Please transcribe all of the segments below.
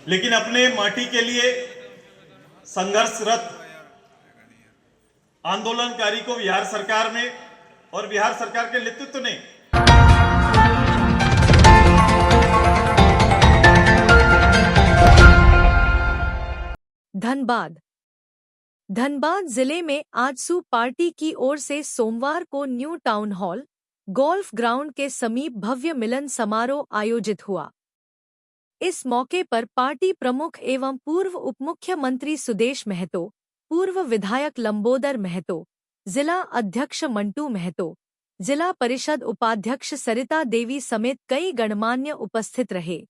लेकिन अपने माटी के लिए संघर्षरत आंदोलनकारी को बिहार सरकार में और बिहार सरकार के नेतृत्व ने धनबाद जिले में आजसू पार्टी की ओर से सोमवार को new town hall golf ground के समीप भव्य मिलन समारोह आयोजित हुआ। इस मौके पर पार्टी प्रमुख एवं पूर्व उपमुख्यमंत्री सुदेश महतो, पूर्व विधायक लंबोदर महतो, जिला अध्यक्ष मंटू महतो, जिला परिषद उपाध्यक्ष सरिता देवी समेत कई गणमान्य उपस्थित रहे।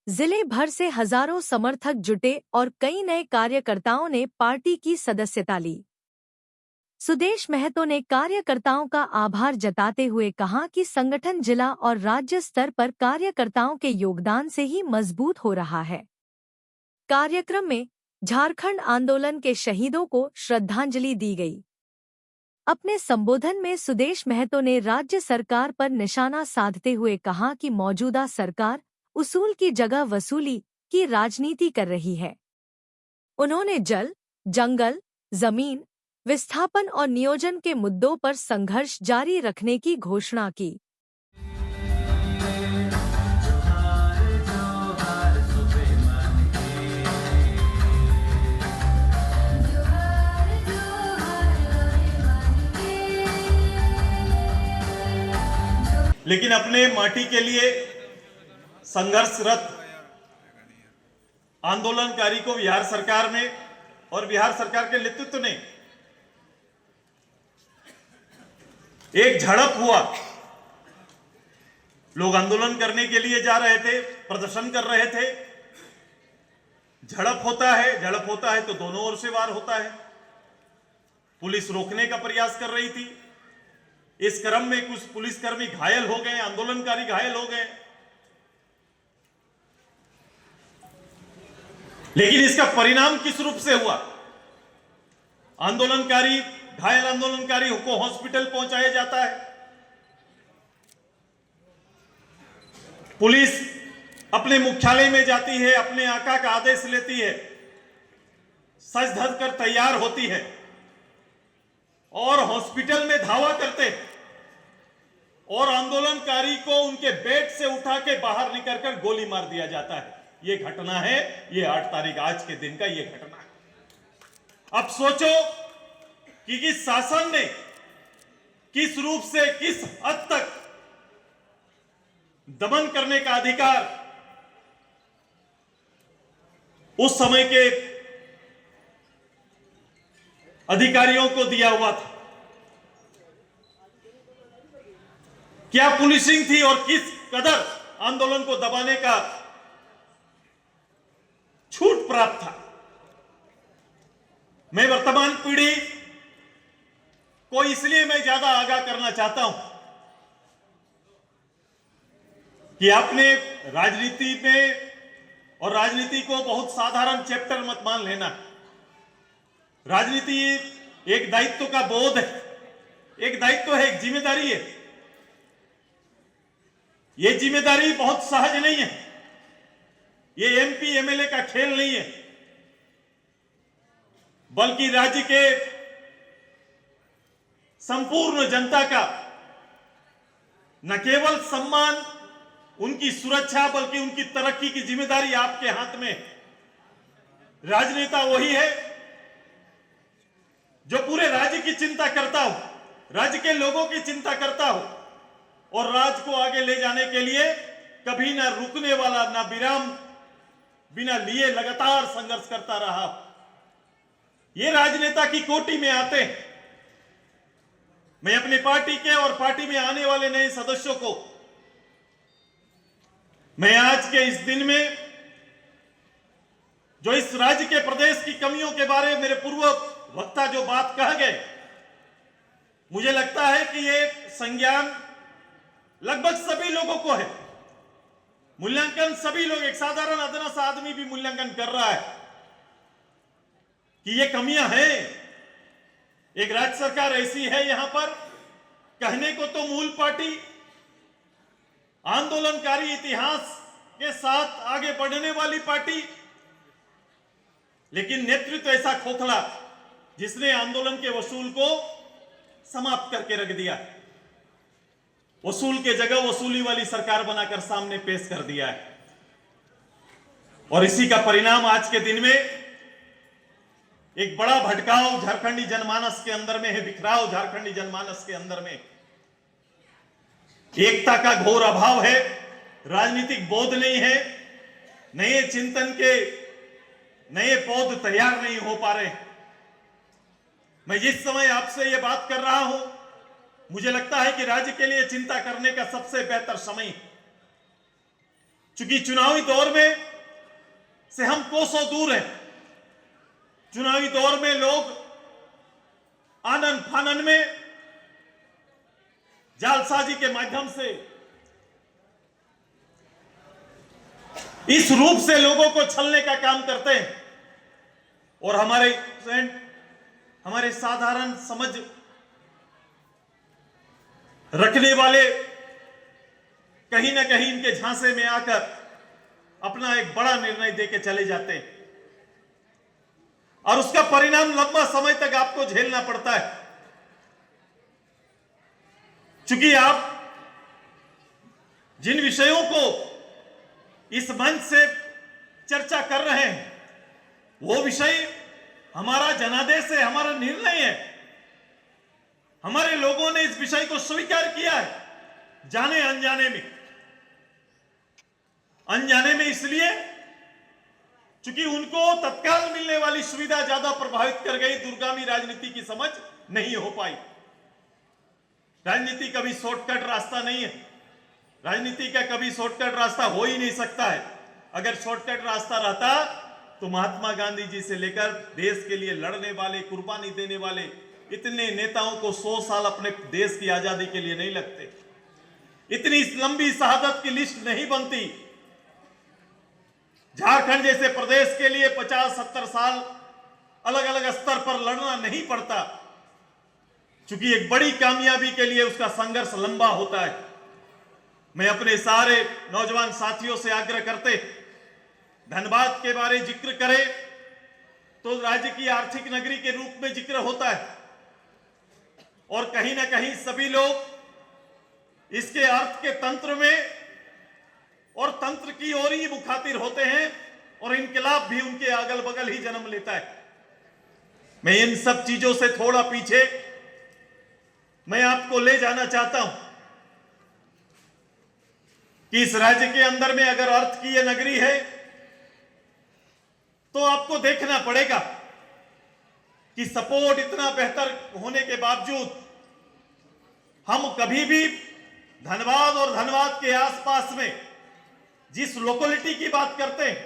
जिले भर से हजारों समर्थक जुटे और कई नए कार्यकर्ताओं ने पार्टी की सदस्यता ली। सुदेश महतो ने कार्यकर्ताओं का आभार जताते हुए कहा कि संगठन जिला और राज्य स्तर पर कार्यकर्ताओं के योगदान से ही मजबूत हो रहा है। कार्यक्रम में झारखंड आंदोलन के शहीदों को श्रद्धांजलि दी गई। अपने संबोधन में सुदेश महतो ने राज्य सरकार पर निशाना साधते हुए कहा कि मौजूदा सरकार उसूल की जगह वसूली की राजनीति कर रही है। उन्होंने जल, जंगल, जमीन विस्थापन और नियोजन के मुद्दों पर संघर्ष जारी रखने की घोषणा की। लेकिन अपने माटी के लिए संघर्षरत आंदोलनकारी को बिहार सरकार में और बिहार सरकार के नेतृत्व ने एक झड़प हुआ। लोग आंदोलन करने के लिए जा रहे थे, प्रदर्शन कर रहे थे। झड़प होता है तो दोनों ओर से वार होता है। पुलिस रोकने का प्रयास कर रही थी। इस क्रम में कुछ पुलिसकर्मी घायल हो गए, आंदोलनकारी घायल हो गए। लेकिन इसका परिणाम किस रूप से हुआ? घायल आंदोलनकारी को हॉस्पिटल पहुंचाया जाता है। पुलिस अपने मुख्यालय में जाती है, अपने आका का आदेश लेती है, सज धज कर तैयार होती है और हॉस्पिटल में धावा करते हैं और आंदोलनकारी को उनके बेड से उठा के बाहर निकलकर गोली मार दिया जाता है। यह घटना है, यह 8 तारीख आज के दिन का यह घटना है। अब सोचो कि शासन ने किस रूप से, किस हद तक दमन करने का अधिकार उस समय के अधिकारियों को दिया हुआ था। क्या पुलिसिंग थी और किस कदर आंदोलन को दबाने का छूट प्राप्त था। मैं वर्तमान पीढ़ी को इसलिए मैं ज्यादा आगाह करना चाहता हूं कि आपने राजनीति में और राजनीति को बहुत साधारण चैप्टर मत मान लेना। राजनीति एक दायित्व का बोध है, एक दायित्व है, एक जिम्मेदारी है। यह जिम्मेदारी बहुत सहज नहीं है। यह एमपी एमएलए का खेल नहीं है, बल्कि राज्य के संपूर्ण जनता का न केवल सम्मान, उनकी सुरक्षा, बल्कि उनकी तरक्की की जिम्मेदारी आपके हाथ में है। राजनेता वही है जो पूरे राज्य की चिंता करता हो, राज्य के लोगों की चिंता करता हो और राज्य को आगे ले जाने के लिए कभी ना रुकने वाला, ना विराम बिना लिए लगातार संघर्ष करता रहा। ये राजनेता की कोटि में आते हैं। मैं अपनी पार्टी के और पार्टी में आने वाले नए सदस्यों को मैं आज के इस दिन में जो इस राज्य के प्रदेश की कमियों के बारे में मेरे पूर्व वक्ता जो बात कह गए, मुझे लगता है कि ये संज्ञान लगभग सभी लोगों को है। मूल्यांकन सभी लोग, एक साधारण अदना सा आदमी भी मूल्यांकन कर रहा है कि ये कमियां हैं। एक राज्य सरकार ऐसी है, यहां पर कहने को तो मूल पार्टी आंदोलनकारी इतिहास के साथ आगे बढ़ने वाली पार्टी, लेकिन नेतृत्व ऐसा खोखला जिसने आंदोलन के वसूल को समाप्त करके रख दिया। वसूल के जगह वसूली वाली सरकार बनाकर सामने पेश कर दिया है। और इसी का परिणाम आज के दिन में एक बड़ा भटकाव झारखंडी जनमानस के अंदर में है, बिखराव झारखंडी जनमानस के अंदर में, एकता का घोर अभाव है, राजनीतिक बोध नहीं है, नए चिंतन के नए पौध तैयार नहीं हो पा रहे। मैं जिस समय आपसे यह बात कर रहा हूं, मुझे लगता है कि राज्य के लिए चिंता करने का सबसे बेहतर समय है। चूंकि चुनावी दौर में से हम कोसों दूर हैं। चुनावी दौर में लोग आनन फानन में जालसाजी के माध्यम से इस रूप से लोगों को छलने का काम करते हैं। और हमारे साधारण समझ रखने वाले कहीं ना कहीं इनके झांसे में आकर अपना एक बड़ा निर्णय देके चले जाते हैं और उसका परिणाम लंबा समय तक आपको झेलना पड़ता है। चूंकि आप जिन विषयों को इस मंच से चर्चा कर रहे हैं वो विषय हमारा जनादेश है, हमारा निर्णय है। हमारे लोगों ने इस विषय को स्वीकार किया है, जाने अनजाने में इसलिए क्योंकि उनको तत्काल मिलने वाली सुविधा ज्यादा प्रभावित कर गई, दूरगामी राजनीति की समझ नहीं हो पाई। राजनीति कभी शॉर्टकट रास्ता नहीं है, राजनीति का कभी शॉर्टकट रास्ता हो ही नहीं सकता है। अगर शॉर्टकट रास्ता रहता तो महात्मा गांधी जी से लेकर देश के लिए लड़ने वाले, कुर्बानी देने वाले इतने नेताओं को 100 साल अपने देश की आजादी के लिए नहीं लगते, इतनी लंबी शहादत की लिस्ट नहीं बनती। झारखंड जैसे प्रदेश के लिए 50-70 साल अलग अलग स्तर पर लड़ना नहीं पड़ता, क्योंकि एक बड़ी कामयाबी के लिए उसका संघर्ष लंबा होता है। मैं अपने सारे नौजवान साथियों से आग्रह करते, धनबाद के बारे जिक्र करें तो राज्य की आर्थिक नगरी के रूप में जिक्र होता है और कहीं ना कहीं सभी लोग इसके अर्थ के तंत्र में और तंत्र की ओर ही मुखातिर होते हैं और इनकलाब भी उनके अगल बगल ही जन्म लेता है। मैं इन सब चीजों से थोड़ा पीछे मैं आपको ले जाना चाहता हूं कि इस राज्य के अंदर में अगर अर्थ की यह नगरी है तो आपको देखना पड़ेगा कि सपोर्ट इतना बेहतर होने के बावजूद हम कभी भी धनबाद और धनबाद के आसपास में जिस लोकेलिटी की बात करते हैं,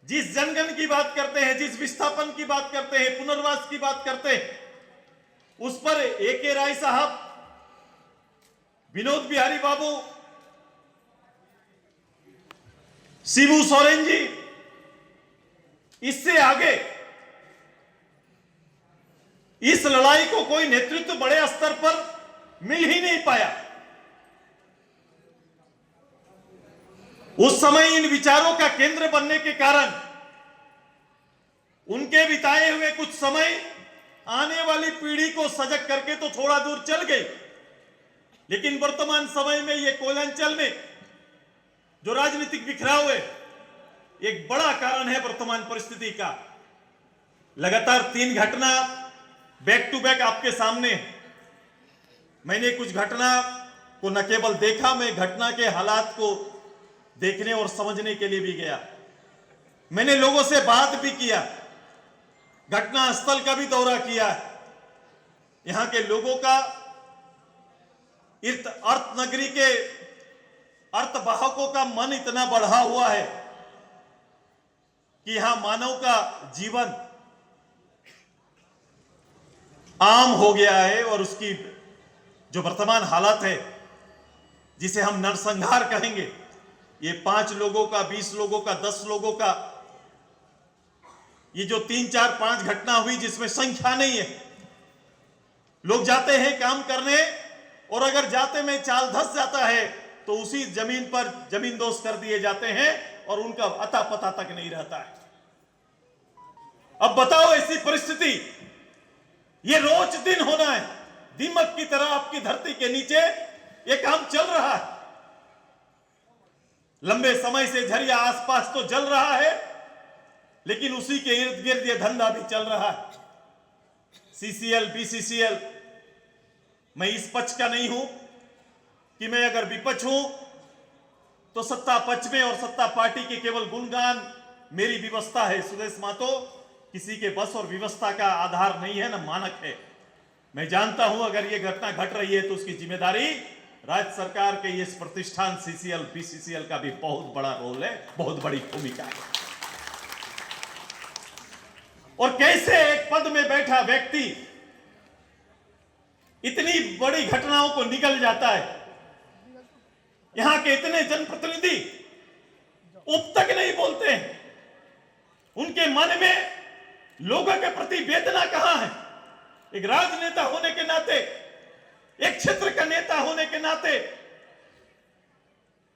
जिस जनगण की बात करते हैं, जिस विस्थापन की बात करते हैं, पुनर्वास की बात करते हैं, उस पर A.K. राय साहब, विनोद बिहारी बाबू, शिबू सोरेन जी, इससे आगे इस लड़ाई को कोई नेतृत्व बड़े स्तर पर मिल ही नहीं पाया। उस समय इन विचारों का केंद्र बनने के कारण उनके बिताए हुए कुछ समय आने वाली पीढ़ी को सजग करके तो थोड़ा दूर चल गई, लेकिन वर्तमान समय में ये कोयलांचल में जो राजनीतिक बिखराव है एक बड़ा कारण है वर्तमान परिस्थिति का। लगातार 3 घटना बैक टू बैक आपके सामने। मैंने कुछ घटना को न केवल देखा, मैं घटना के हालात को देखने और समझने के लिए भी गया। मैंने लोगों से बात भी किया, घटना स्थल का भी दौरा किया। यहां के लोगों का अर्थ नगरी के अर्थवाहकों का मन इतना बढ़ा हुआ है कि यहां मानव का जीवन आम हो गया है और उसकी जो वर्तमान हालत है जिसे हम नरसंहार कहेंगे, ये 5 लोगों का, 20 लोगों का, 10 लोगों का, ये जो 3, 4, 5 घटना हुई जिसमें संख्या नहीं है। लोग जाते हैं काम करने और अगर जाते में चाल धस जाता है तो उसी जमीन पर जमींदोज कर दिए जाते हैं और उनका अता पता तक नहीं रहता है। अब बताओ, ऐसी परिस्थिति ये रोज दिन होना है। दीमक की तरह आपकी धरती के नीचे ये काम चल रहा है। लंबे समय से झरिया आसपास तो जल रहा है, लेकिन उसी के इर्द गिर्द ये धंधा भी चल रहा है। सीसीएल, बीसीसीएल, मैं इस पक्ष का नहीं हूं कि मैं अगर विपक्ष हूं तो सत्ता पक्ष में और सत्ता पार्टी के केवल गुणगान मेरी व्यवस्था है। सुदेश महतो किसी के बस और व्यवस्था का आधार नहीं है, न मानक है। मैं जानता हूं अगर ये घटना घट रही है तो उसकी जिम्मेदारी राज्य सरकार के इस प्रतिष्ठान सीसीएल, बीसीसीएल का भी बहुत बड़ा रोल है, बहुत बड़ी भूमिका है। और कैसे एक पद में बैठा व्यक्ति इतनी बड़ी घटनाओं को निकल जाता है। यहां के इतने जनप्रतिनिधि उप तक नहीं बोलते हैं। उनके मन में लोगों के प्रति वेदना कहां है? एक राजनेता होने के नाते, एक क्षेत्र का नेता होने के नाते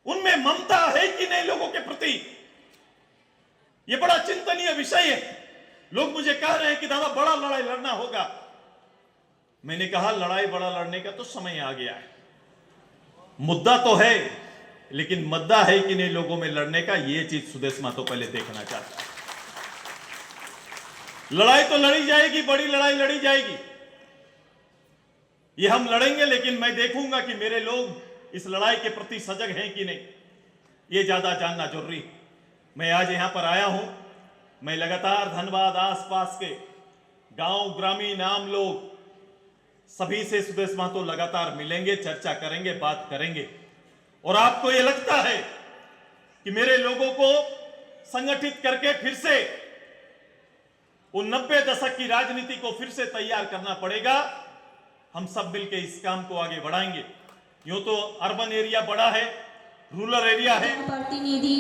उनमें ममता है कि नहीं लोगों के प्रति? यह बड़ा चिंतनीय विषय है। लोग मुझे कह रहे हैं कि दादा बड़ा लड़ाई लड़ना होगा। मैंने कहा लड़ाई बड़ा लड़ने का तो समय आ गया है। मुद्दा तो है, लेकिन मुद्दा है कि नहीं लोगों में लड़ने का, यह चीज सुदेश महतो पहले देखना चाहता है। लड़ाई तो लड़ी जाएगी, बड़ी लड़ाई लड़ी जाएगी, ये हम लड़ेंगे, लेकिन मैं देखूंगा कि मेरे लोग इस लड़ाई के प्रति सजग हैं कि नहीं, ये ज्यादा जानना जरूरी है। मैं आज यहां पर आया हूं, मैं लगातार धनबाद आसपास के गांव, ग्रामीण, आम लोग सभी से सुदेश महतो लगातार मिलेंगे, चर्चा करेंगे, बात करेंगे। और आपको यह लगता है कि मेरे लोगों को संगठित करके फिर से वो 90 दशक की राजनीति को फिर से तैयार करना पड़ेगा। हम सब मिलकर इस काम को आगे बढ़ाएंगे। यूं तो अर्बन एरिया बड़ा है, रूरल एरिया है। प्रतिनिधि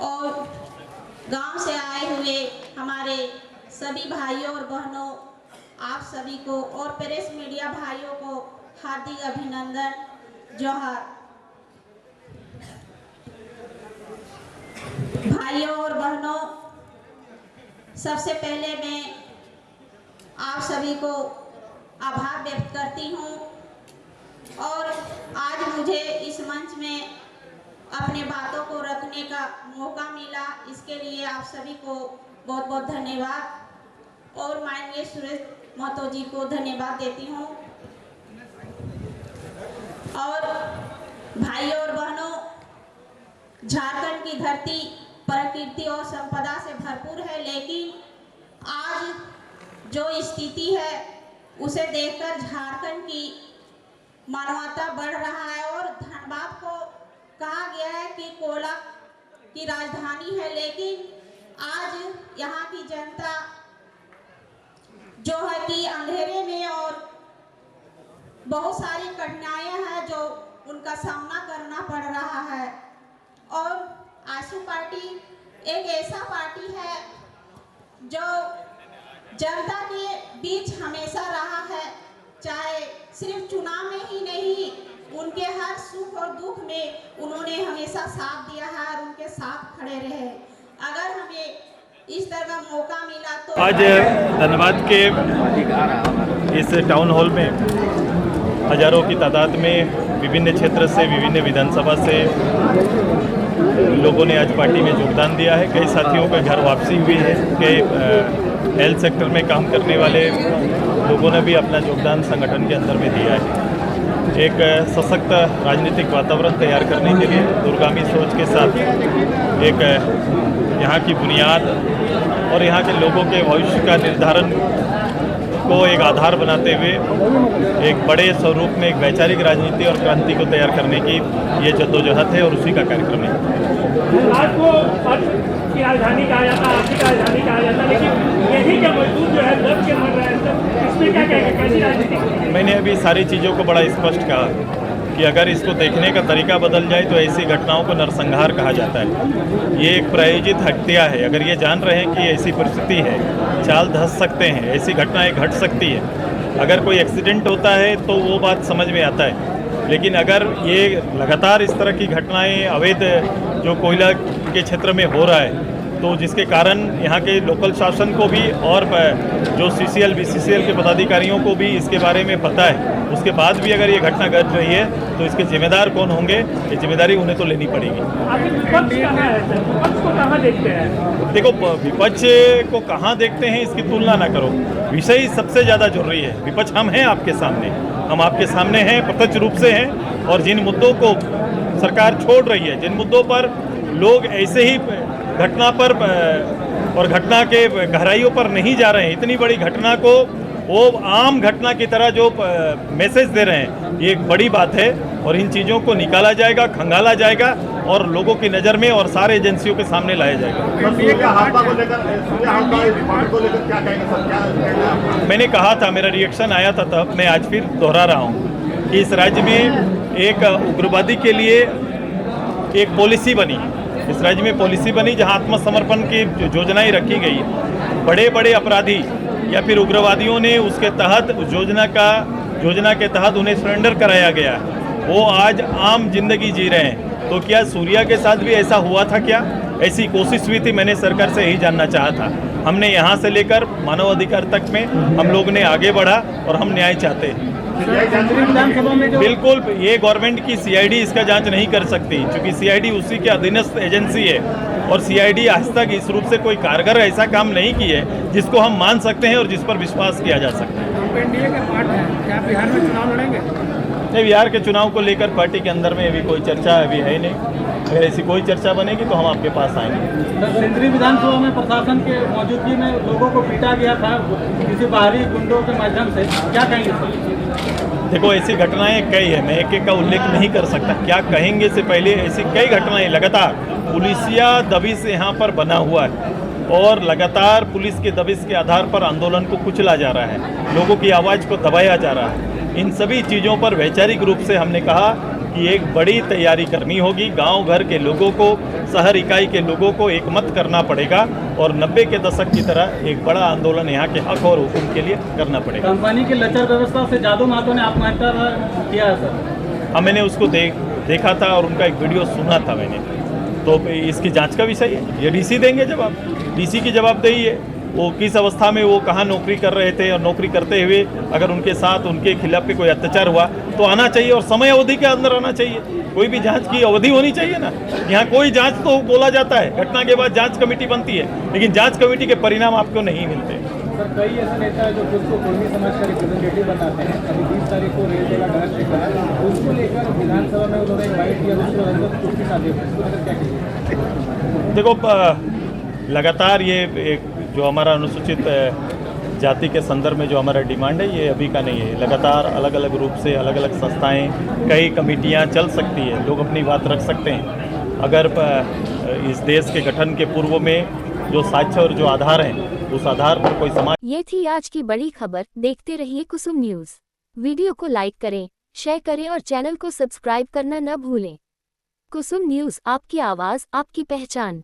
और गांव से आए हुए हमारे सभी भाइयों और बहनों, आप सभी को और प्रेस मीडिया भाइयों को हार्दिक अभिनंदन, जोहार। भाइयों और बहनों, सबसे पहले मैं आप सभी को आभार व्यक्त करती हूँ और आज मुझे इस मंच में अपने बातों को रखने का मौका मिला, इसके लिए आप सभी को बहुत बहुत धन्यवाद और माननीय सुदेश महतो जी को धन्यवाद देती हूँ। और भाइयों और बहनों, झारखंड की धरती प्रकृति और संपदा से भरपूर है, लेकिन आज जो स्थिति है उसे देखकर झारखंड की मानवता बढ़ रहा है। और धनबाद को कहा गया है कि कोयला की राजधानी है, लेकिन आज यहाँ की जनता जो है कि अंधेरे में और बहुत सारी कठिनाइयाँ हैं जो उनका सामना करना पड़ रहा है। और आजसू पार्टी एक ऐसा पार्टी है जो जनता के बीच हमेशा रहा है, चाहे सिर्फ चुनाव में ही नहीं, उनके हर सुख और दुख में उन्होंने हमेशा साथ दिया है और उनके साथ खड़े रहे। अगर हमें इस तरह का मौका मिला तो आज धनबाद के इस टाउन हॉल में हजारों की तादाद में विभिन्न क्षेत्र से, विभिन्न विधानसभा से लोगों ने आज पार्टी में योगदान दिया है। कई साथियों का घर वापसी हुई है, कई हेल्थ सेक्टर में काम करने वाले लोगों ने भी अपना योगदान संगठन के अंदर में दिया है। एक सशक्त राजनीतिक वातावरण तैयार करने के लिए दूरगामी सोच के साथ एक यहाँ की बुनियाद और यहाँ के लोगों के भविष्य का निर्धारण को एक आधार बनाते हुए एक बड़े स्वरूप में एक वैचारिक राजनीति और क्रांति को तैयार करने की ये जद्दोजहद है और उसी का कार्यक्रम है। आज को अर्थ की राजधानी कहा जाता है, आर्थिक राजधानी कहा जाता है, लेकिन यही क्या मजदूर जो है दब के मर रहा है, तो इसमें क्या कहेंगे, कैसी राजनीति? मैंने अभी सारी चीज़ों को बड़ा स्पष्ट कहा कि अगर इसको देखने का तरीका बदल जाए तो ऐसी घटनाओं को नरसंहार कहा जाता है। ये एक प्रायोजित हत्या है। अगर ये जान रहे हैं कि ऐसी परिस्थिति है, चाल धस सकते हैं, ऐसी घटनाएं घट सकती है, अगर कोई एक्सीडेंट होता है तो वो बात समझ में आता है, लेकिन अगर ये लगातार इस तरह की घटनाएं अवैध जो कोयला के क्षेत्र में हो रहा है, तो जिसके कारण यहाँ के लोकल शासन को भी और जो CCL BCCL के पदाधिकारियों को भी इसके बारे में पता है, उसके बाद भी अगर ये घटना घट रही है तो इसके जिम्मेदार कौन होंगे, ये जिम्मेदारी उन्हें तो लेनी पड़ेगी। आपके विपक्ष कहाँ है सर? विपक्ष को कहाँ देखते हैं? देखो, विपक्ष को कहाँ देखते हैं इसकी तुलना ना करो, विषय ही सबसे ज़्यादा जरूरी है। विपक्ष हम हैं आपके सामने, हम आपके सामने हैं, प्रत्यक्ष रूप से हैं, और जिन मुद्दों को सरकार छोड़ रही है, जिन मुद्दों पर लोग ऐसे ही घटना पर और घटना के गहराइयों पर नहीं जा रहे हैं, इतनी बड़ी घटना को वो आम घटना की तरह जो मैसेज दे रहे हैं, ये एक बड़ी बात है। और इन चीज़ों को निकाला जाएगा, खंगाला जाएगा और लोगों की नज़र में और सारे एजेंसियों के सामने लाया जाएगा। मैंने कहा था, मेरा रिएक्शन आया था तब, मैं आज फिर दोहरा रहा हूँ कि इस राज्य में एक उग्रवादी के लिए एक पॉलिसी बनी, इस राज्य में पॉलिसी बनी जहां आत्मसमर्पण की योजनाएं रखी गई। बड़े बड़े अपराधी या फिर उग्रवादियों ने उसके तहत उस योजना के तहत उन्हें सरेंडर कराया गया, वो आज आम जिंदगी जी रहे हैं। तो क्या सूर्या के साथ भी ऐसा हुआ था क्या? ऐसी कोशिश हुई थी? मैंने सरकार से यही जानना चाहा था। हमने यहाँ से लेकर मानव अधिकार तक में हम लोग ने आगे बढ़ा और हम न्याय चाहते हैं। बिल्कुल, ये गवर्नमेंट की CID इसका जांच नहीं कर सकती, क्योंकि CID उसी के अधीनस्थ एजेंसी है और CID आज तक इस रूप से कोई कारगर ऐसा काम नहीं की है जिसको हम मान सकते हैं और जिस पर विश्वास किया जा सकता है। एनडीए का पार्ट है, क्या बिहार में चुनाव लड़ेंगे? नहीं, बिहार के चुनाव को लेकर पार्टी के अंदर में अभी कोई चर्चा अभी है नहीं। अगर ऐसी कोई चर्चा बनेगी तो हम आपके पास आएंगे। केंद्रीय विधानसभा में प्रशासन के मौजूदगी में लोगों को पीटा गया था किसी बाहरी गुंडों के माध्यम से, क्या कहेंगे सर? देखो, ऐसी घटनाएं कई है, मैं एक का उल्लेख नहीं कर सकता। क्या कहेंगे से पहले ऐसी कई घटनाएं लगातार पुलिसिया दबिश यहाँ पर बना हुआ है और लगातार पुलिस के दबिश के आधार पर आंदोलन को कुचला जा रहा है, लोगों की आवाज़ को दबाया जा रहा है। इन सभी चीज़ों पर वैचारिक रूप से हमने कहा कि एक बड़ी तैयारी करनी होगी। गांव घर के लोगों को, शहर इकाई के लोगों को एकमत करना पड़ेगा और 90 के दशक की तरह एक बड़ा आंदोलन यहाँ के हक और हुकूम के लिए करना पड़ेगा। कंपनी की लचर व्यवस्था से जादू महतो ने आत्महत्या किया है सर? हाँ, मैंने उसको देखा था और उनका एक वीडियो सुना था मैंने, तो इसकी जांच का विषय है, ये DC देंगे जवाब, DC की जवाबदेही है। वो किस अवस्था में वो कहाँ नौकरी कर रहे थे और नौकरी करते हुए अगर उनके साथ उनके खिलाफ भी कोई अत्याचार हुआ तो आना चाहिए और समय अवधि के अंदर आना चाहिए। कोई भी जांच की अवधि होनी चाहिए ना। यहाँ कोई जांच तो बोला जाता है, घटना के बाद जांच कमेटी बनती है, लेकिन जांच कमेटी के परिणाम आपको नहीं मिलते। सर, कई ऐसे नेता है जो खुद को कोई समाज का रिप्रेजेंटेटिव बताते हैं। अभी 20 तारीख को रेलवे का गणेश शिखर है, उसको लेकर विधानसभा में उन्होंने इन्वाइट किया, दूसरे वर्ग उसके साथ क्या कीजिए? देखो, लगातार ये जो हमारा अनुसूचित जाति के संदर्भ में जो हमारा डिमांड है, ये अभी का नहीं है। लगातार अलग अलग रूप से अलग अलग संस्थाएं, कई कमेटियां चल सकती है, लोग अपनी बात रख सकते हैं। अगर इस देश के गठन के पूर्व में जो साक्ष्य और जो आधार हैं, उस आधार पर कोई समाज। ये थी आज की बड़ी खबर। देखते रहिए कुसुम न्यूज़। वीडियो को लाइक करें, शेयर करें और चैनल को सब्सक्राइब करना न भूलें। कुसुम न्यूज़, आपकी आवाज़, आपकी पहचान।